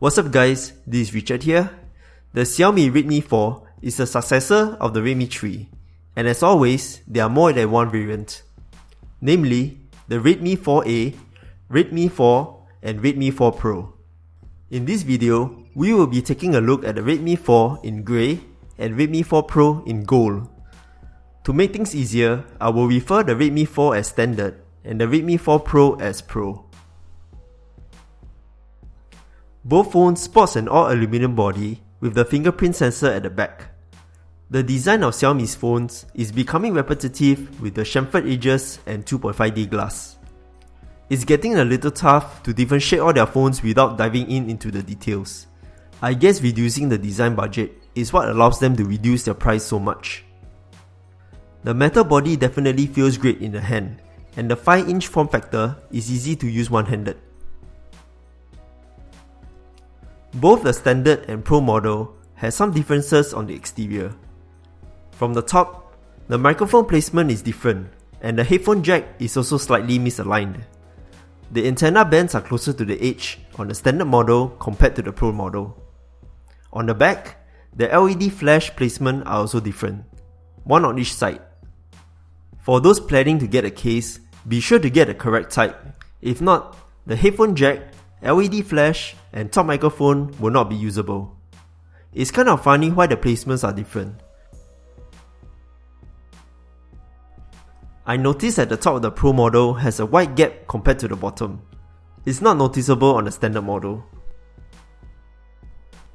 What's up guys, this is Richard here. The Xiaomi Redmi 4 is the successor of the Redmi 3, and as always, there are more than one variant. Namely, the Redmi 4A, Redmi 4 and Redmi 4 Pro. In this video, we will be taking a look at the Redmi 4 in grey and Redmi 4 Pro in gold. To make things easier, I will refer the Redmi 4 as standard and the Redmi 4 Pro as Pro. Both phones sports an all-aluminum body with the fingerprint sensor at the back. The design of Xiaomi's phones is becoming repetitive with the chamfered edges and 2.5D glass. It's getting a little tough to differentiate all their phones without diving into the details. I guess reducing the design budget is what allows them to reduce their price so much. The metal body definitely feels great in the hand, and the 5-inch form factor is easy to use one-handed. Both the standard and Pro model has some differences on the exterior. From the top, the microphone placement is different, and the headphone jack is also slightly misaligned. The antenna bands are closer to the edge on the standard model compared to the Pro model. On the back, the LED flash placement are also different, one on each side. For those planning to get a case, be sure to get the correct type. If not, the headphone jack, LED flash and top microphone will not be usable. It's kind of funny why the placements are different. I noticed that the top of the Pro model has a wide gap compared to the bottom. It's not noticeable on the standard model.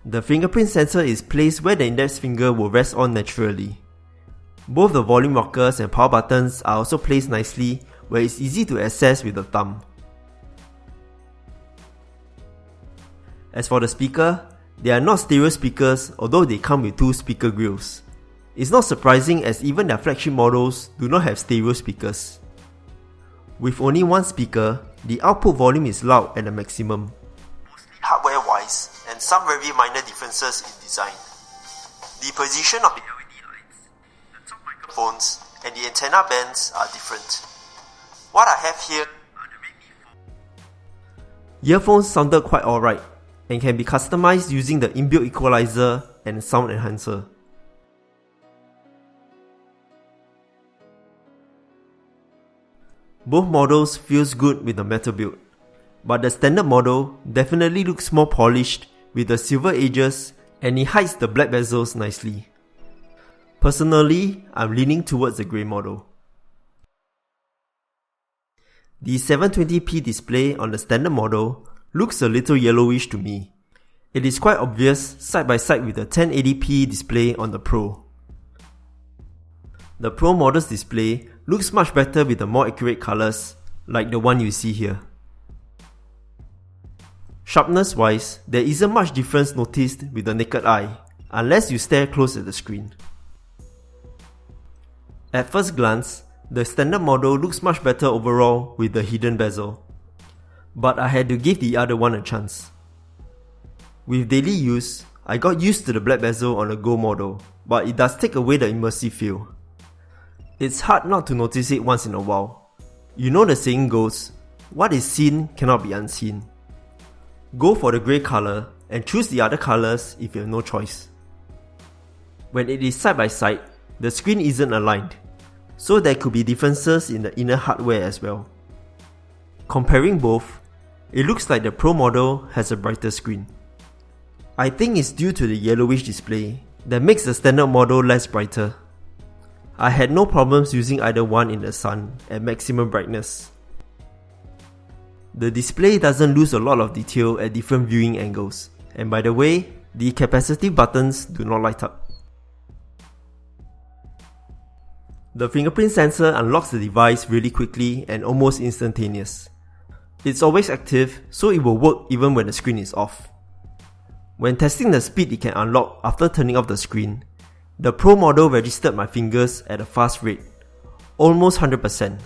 The fingerprint sensor is placed where the index finger will rest on naturally. Both the volume rockers and power buttons are also placed nicely where it's easy to access with the thumb. As for the speaker, they are not stereo speakers although they come with two speaker grills. It's not surprising as even their flagship models do not have stereo speakers. With only one speaker, the output volume is loud at the maximum. Mostly hardware wise and some very minor differences in design. The position of the LED lights, the top microphones and the antenna bands are different. What I have here are the Redmi 4. Earphones sounded quite alright and can be customized using the inbuilt equalizer and sound enhancer. Both models feels good with the metal build, but the standard model definitely looks more polished with the silver edges and it hides the black bezels nicely. Personally, I'm leaning towards the grey model. The 720p display on the standard model looks a little yellowish to me. It is quite obvious side by side with the 1080p display on the Pro. The Pro model's display looks much better with the more accurate colours, like the one you see here. Sharpness wise, there isn't much difference noticed with the naked eye, unless you stare close at the screen. At first glance, the standard model looks much better overall with the hidden bezel. But I had to give the other one a chance. With daily use, I got used to the black bezel on the Go model, but it does take away the immersive feel. It's hard not to notice it once in a while. You know the saying goes, what is seen cannot be unseen. Go for the grey colour and choose the other colours if you have no choice. When it is side by side, the screen isn't aligned, so there could be differences in the inner hardware as well. Comparing both, it looks like the Pro model has a brighter screen. I think it's due to the yellowish display that makes the standard model less brighter. I had no problems using either one in the sun at maximum brightness. The display doesn't lose a lot of detail at different viewing angles, and by the way, the capacitive buttons do not light up. The fingerprint sensor unlocks the device really quickly and almost instantaneous. It's always active, so it will work even when the screen is off. When testing the speed it can unlock after turning off the screen, the Pro model registered my fingers at a fast rate, almost 100%.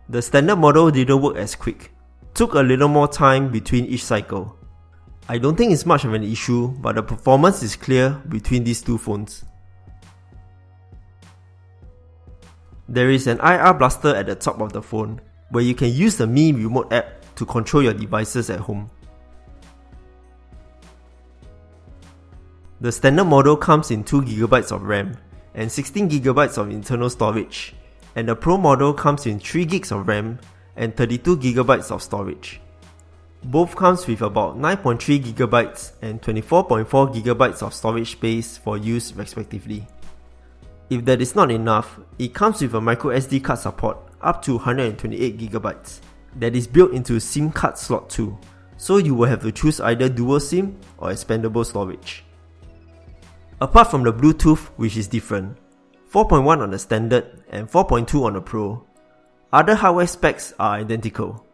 The standard model didn't work as quick, took a little more time between each cycle. I don't think it's much of an issue, but the performance is clear between these two phones. There is an IR blaster at the top of the phone, where you can use the Mi Remote app to control your devices at home. The standard model comes in 2GB of RAM and 16GB of internal storage, and the Pro model comes in 3GB of RAM and 32GB of storage. Both comes with about 9.3GB and 24.4GB of storage space for use respectively. If that is not enough, it comes with a microSD card support up to 128GB that is built into SIM card slot 2, so you will have to choose either dual SIM or expandable storage. Apart from the Bluetooth, which is different, 4.1 on the standard and 4.2 on the Pro, other hardware specs are identical.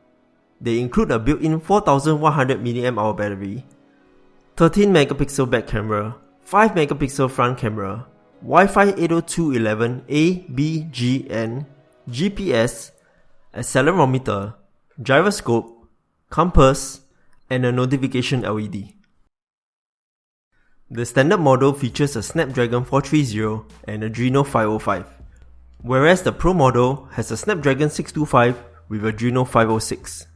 They include a built-in 4100mAh battery, 13MP back camera, 5MP front camera, Wi-Fi 802.11a, b, g, n, GPS, accelerometer, gyroscope, compass, and a notification LED. The standard model features a Snapdragon 430 and Adreno 505, whereas the Pro model has a Snapdragon 625 with Adreno 506.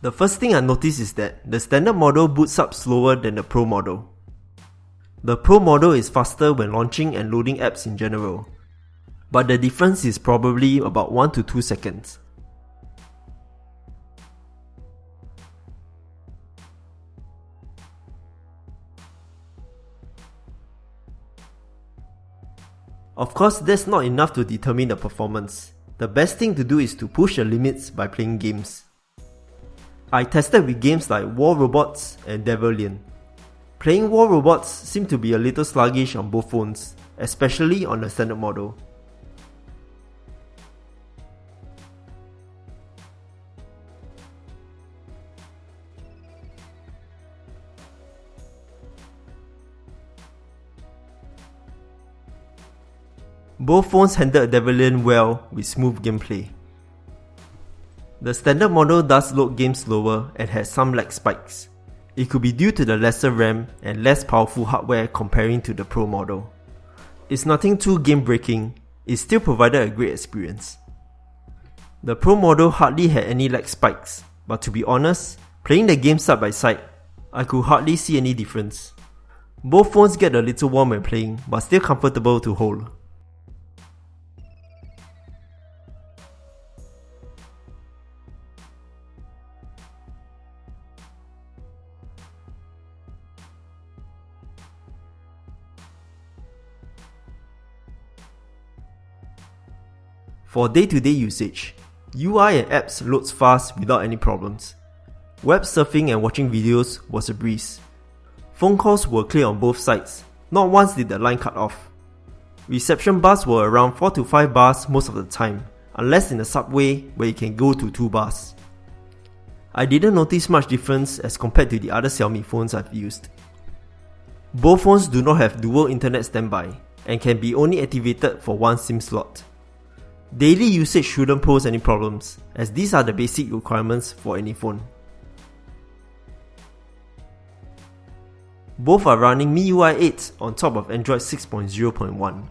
The first thing I noticed is that the standard model boots up slower than the Pro model. The Pro model is faster when launching and loading apps in general, but the difference is probably about 1 to 2 seconds. Of course, that's not enough to determine the performance. The best thing to do is to push the limits by playing games. I tested with games like War Robots and Devilian. Playing War Robots seemed to be a little sluggish on both phones, especially on the standard model. Both phones handled Devilian well with smooth gameplay. The standard model does load games slower and has some lag spikes. It could be due to the lesser RAM and less powerful hardware comparing to the Pro model. It's nothing too game breaking, it still provided a great experience. The Pro model hardly had any lag spikes, but to be honest, playing the game side by side, I could hardly see any difference. Both phones get a little warm when playing, but still comfortable to hold. For day-to-day usage, UI and apps loads fast without any problems. Web surfing and watching videos was a breeze. Phone calls were clear on both sides, not once did the line cut off. Reception bars were around 4 to 5 bars most of the time, unless in the subway where you can go to 2 bars. I didn't notice much difference as compared to the other Xiaomi phones I've used. Both phones do not have dual internet standby and can be only activated for one SIM slot. Daily usage shouldn't pose any problems, as these are the basic requirements for any phone. Both are running MIUI 8 on top of Android 6.0.1.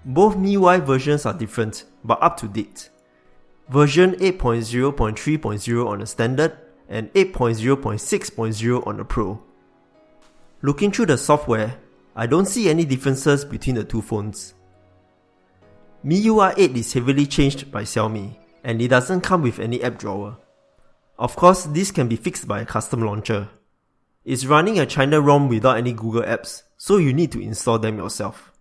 Both MIUI versions are different, but up to date. Version 8.0.3.0 on the standard and 8.0.6.0 on the Pro. Looking through the software, I don't see any differences between the two phones. MIUI 8 is heavily changed by Xiaomi, and it doesn't come with any app drawer. Of course, this can be fixed by a custom launcher. It's running a China ROM without any Google apps, so you need to install them yourself.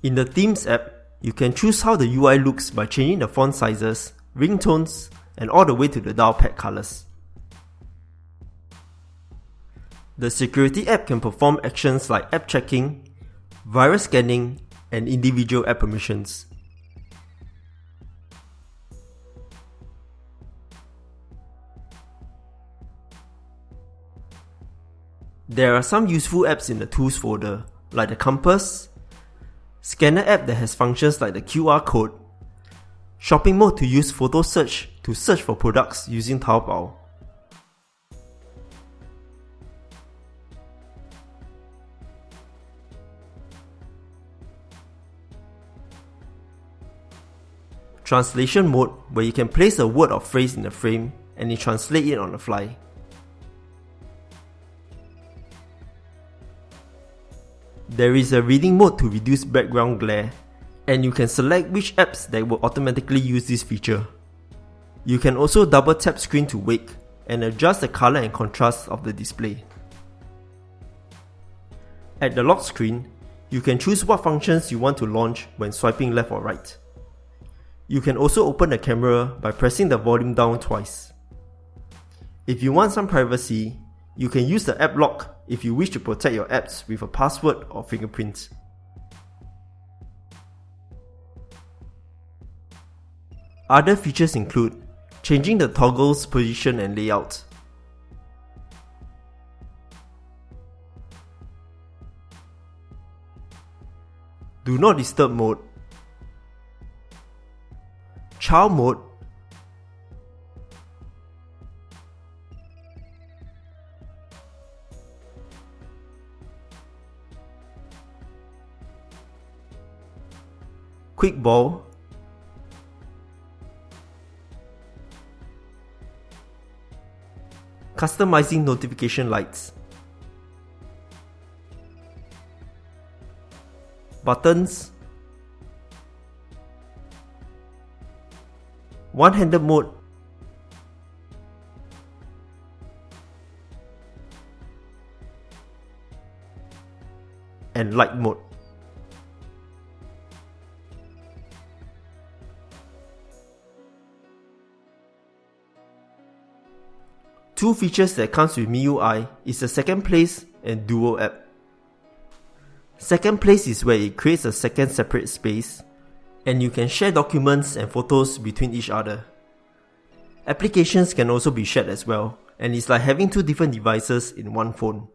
In the Themes app, you can choose how the UI looks by changing the font sizes, ringtones, and all the way to the dial pad colors. The Security app can perform actions like app checking, virus scanning, and individual app permissions. There are some useful apps in the Tools folder, like the Compass, Scanner app that has functions like the QR code, Shopping mode to use photo search to search for products using Taobao, Translation mode, where you can place a word or phrase in a frame and it translates it on the fly. There is a reading mode to reduce background glare, and you can select which apps that will automatically use this feature. You can also double tap screen to wake and adjust the color and contrast of the display. At the lock screen, you can choose what functions you want to launch when swiping left or right. You can also open the camera by pressing the volume down twice. If you want some privacy, you can use the app lock if you wish to protect your apps with a password or fingerprint. Other features include changing the toggle's position and layout, Do Not Disturb mode, Child mode, Quick Ball, customizing notification lights, buttons, one-handed mode, and light mode. Two features that comes with MIUI is the second place and Duo app. Second place is where it creates a second separate space, and you can share documents and photos between each other. Applications can also be shared as well, and it's like having two different devices in one phone.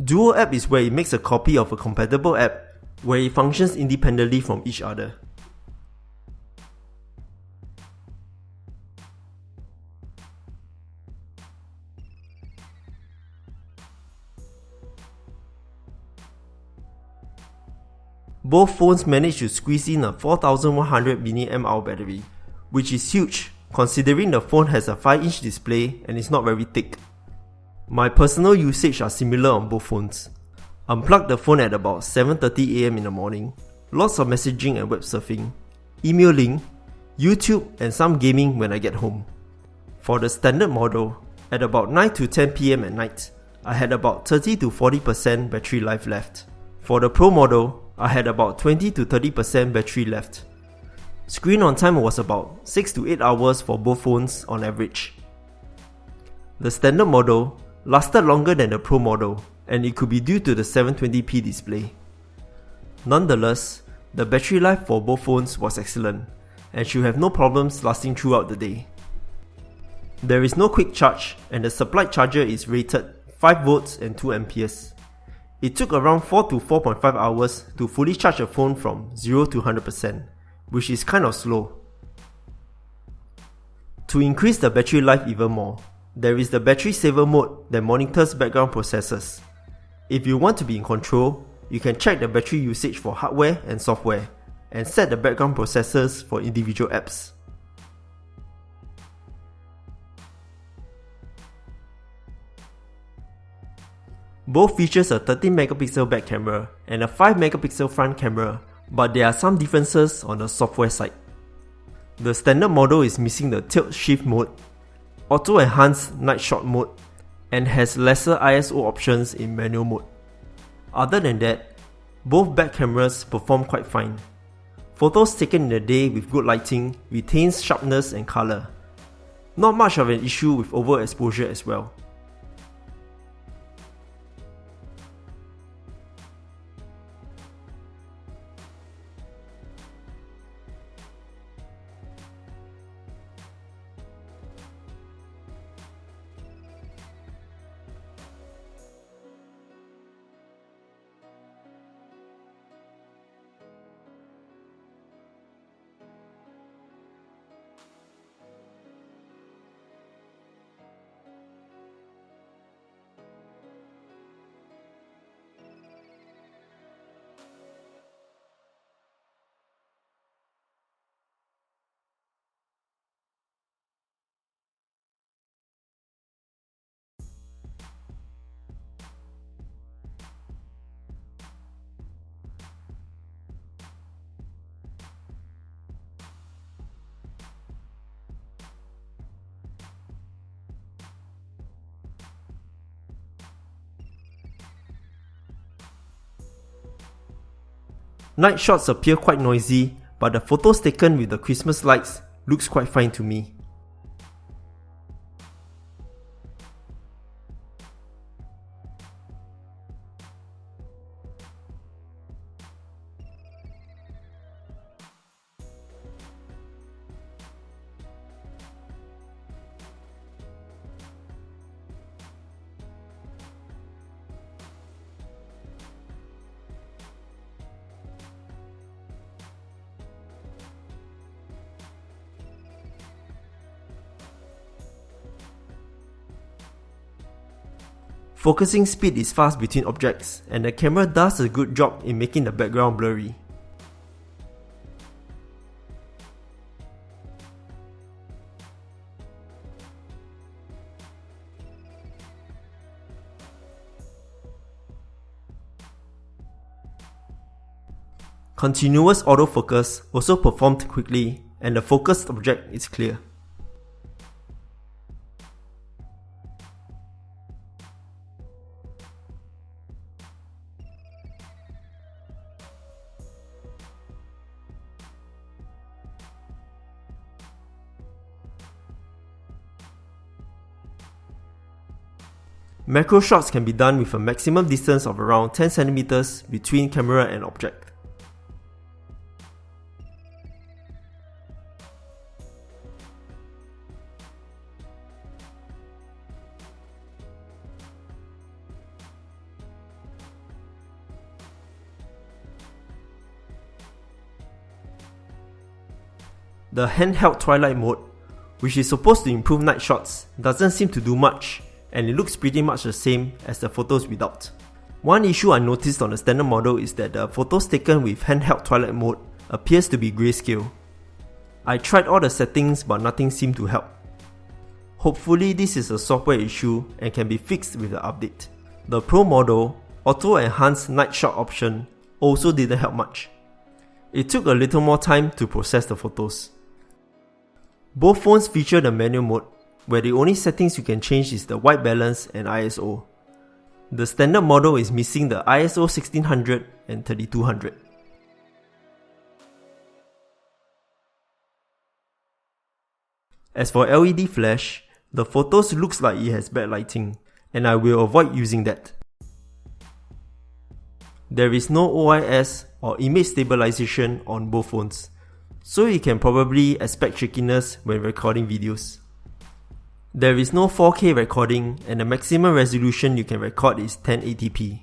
Duo app is where it makes a copy of a compatible app where it functions independently from each other. Both phones managed to squeeze in a 4100 mAh battery, which is huge considering the phone has a 5-inch display and is not very thick. My personal usage are similar on both phones. Unplug the phone at about 7:30 AM in the morning, lots of messaging and web surfing, emailing, YouTube and some gaming when I get home. For the standard model, at about 9 to 10 PM at night, I had about 30 to 40% battery life left. For the Pro model, I had about 20 to 30% battery left. Screen on time was about 6 to 8 hours for both phones on average. The standard model lasted longer than the Pro model, and it could be due to the 720p display. Nonetheless, the battery life for both phones was excellent, and should have no problems lasting throughout the day. There is no quick charge, and the supplied charger is rated 5 volts and 2 amperes. It took around 4 to 4.5 hours to fully charge a phone from 0 to 100%, which is kind of slow. To increase the battery life even more, there is the battery saver mode that monitors background processes. If you want to be in control, you can check the battery usage for hardware and software, and set the background processes for individual apps. Both features a 13MP back camera and a 5MP front camera, but there are some differences on the software side. The standard model is missing the tilt shift mode, auto enhanced night shot mode, and has lesser ISO options in manual mode. Other than that, both back cameras perform quite fine. Photos taken in the day with good lighting retains sharpness and color. Not much of an issue with overexposure as well. Night shots appear quite noisy, but the photos taken with the Christmas lights looks quite fine to me. Focusing speed is fast between objects, and the camera does a good job in making the background blurry. Continuous autofocus also performed quickly, and the focused object is clear. Macro shots can be done with a maximum distance of around 10 cm between camera and object. The handheld Twilight Mode, which is supposed to improve night shots, doesn't seem to do much, and it looks pretty much the same as the photos without. One issue I noticed on the standard model is that the photos taken with handheld Twilight Mode appears to be grayscale. I tried all the settings but nothing seemed to help. Hopefully this is a software issue and can be fixed with the update. The Pro model, Auto Enhanced Night Shot option, also didn't help much. It took a little more time to process the photos. Both phones feature the manual mode, where the only settings you can change is the white balance and ISO. The standard model is missing the ISO 1600 and 3200. As for LED flash, the photos looks like it has bad lighting, and I will avoid using that. There is no OIS or image stabilization on both phones, so you can probably expect shakiness when recording videos. There is no 4K recording, and the maximum resolution you can record is 1080p.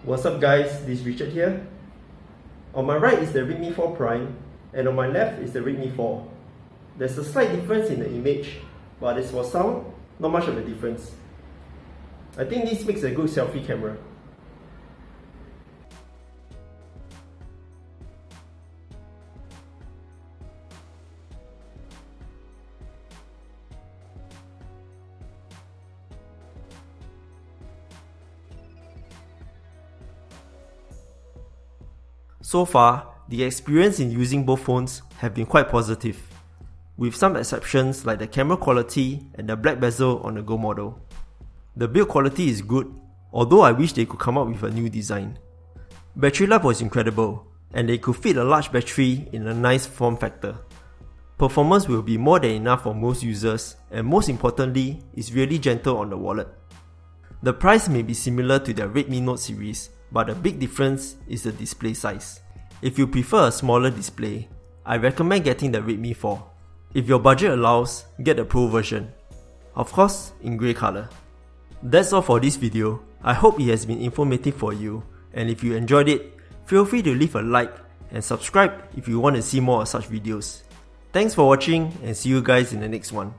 What's up guys, this is Richard here. On my right is the Redmi 4 Prime, and on my left is the Redmi 4. There's a slight difference in the image, but as for sound, not much of a difference. I think this makes a good selfie camera. So far, the experience in using both phones have been quite positive, with some exceptions like the camera quality and the black bezel on the Go model. The build quality is good, although I wish they could come up with a new design. Battery life was incredible, and they could fit a large battery in a nice form factor. Performance will be more than enough for most users, and most importantly, is really gentle on the wallet. The price may be similar to the Redmi Note series, but the big difference is the display size. If you prefer a smaller display, I recommend getting the Redmi 4. If your budget allows, get the Pro version. Of course, in grey color. That's all for this video. I hope it has been informative for you, and if you enjoyed it, feel free to leave a like and subscribe if you want to see more of such videos. Thanks for watching, and see you guys in the next one.